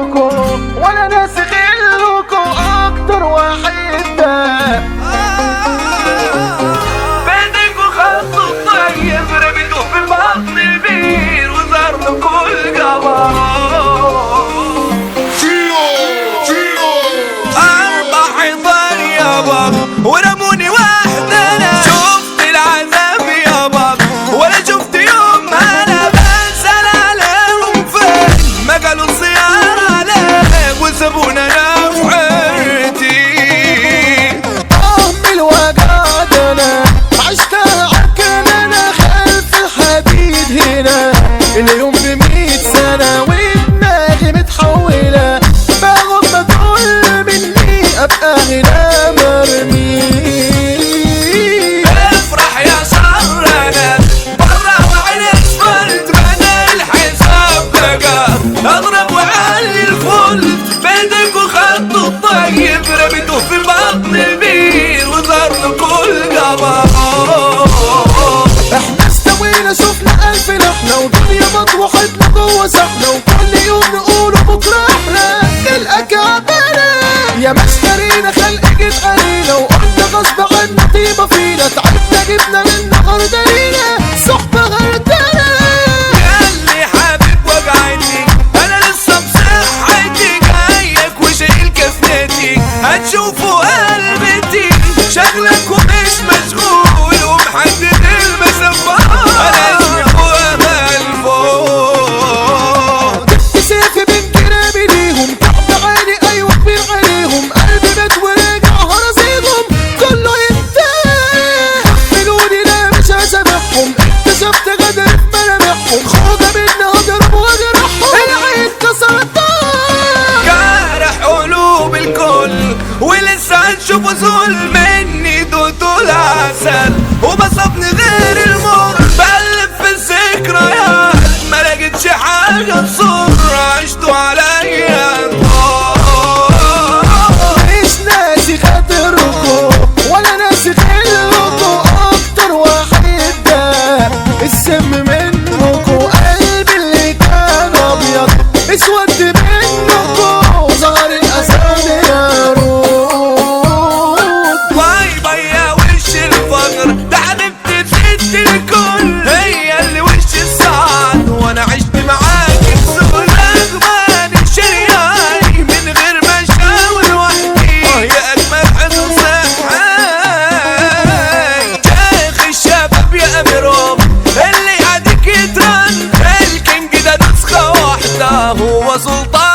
منكم ولا ناس غيركم اكتر واحد ده. بدكوا خطوا الطيب رميتوه في بطن البير وظهر له كل جبار. 4 حيطان يابا ورموني واحدة انا شفت العذاب يابا ولا شفت يوم انا بنسال عليهم فين ما قالوا الزيارة عليك وسابونا انا في حيرتي. من الوجع ده انا عشتها عكن انا خلف الحديد هنا اليوم ب100 سنة ودماغي متحولة باخد بدول مني ابقى هنا مرمي. افرح يا شرنا برا وعين اسفلت بدا الحساب دقا اضرب وعلي الفل بدكوا خطوا الطيب رميتوه في بطن البير وظهر له كل قمر. احنا استوينا شفنا الف نحلة ودنيا مطروحتنا جوه سحلة وكل يوم نقوله بكرة احلى نلقى كعبنا يا ما اشترينا خلق جيت علينا وقلنا غصب عنا طيبة فينا تعبنا جبنا منا غردانينا صحبة غردانة. قالي حبيب وجعتي انا لسه بصحتي جايك وشايل كفنتي هتشوفوا قلبتي شغلك ومش مشغول ومحدد المسافات انا اسمي ابويا ملفوت. سيفي بين كلامي ليهم كعب عيني ايوه كبير عليهم قلبي مات ورجع هرزيهم كله ينتهي. قفلوني لا مش هسامحهم اكتشفت غدر في ملامحهم خوجة مني هضرب واجرحهم العين كسرتها. جرح قلوب الكل ولسه هنشوفوا ذل مني دوتوا العسل وبصبني غير المر بقلب في الذكريات ما لقيتش حاجه بسرعه عشتوا عليا مش ناسي خاطركم ولا ناسي غيركم اكتر واحد ده السم منكم قلبي اللي كان ابيض اسود منكم ظهر الاسد يا رود. باي باي يا وش الفقر ده حبيبتي ست الكل هي اللي وش السعد وانا عشت معاك بسهولة اغماني شرياني من غير ما اشاور وحدي يا اجمل حزن صحي شيخ الشباب يا اميرهم اللي يعديك يترن الكينج ده نسخة واحدة هو سلطان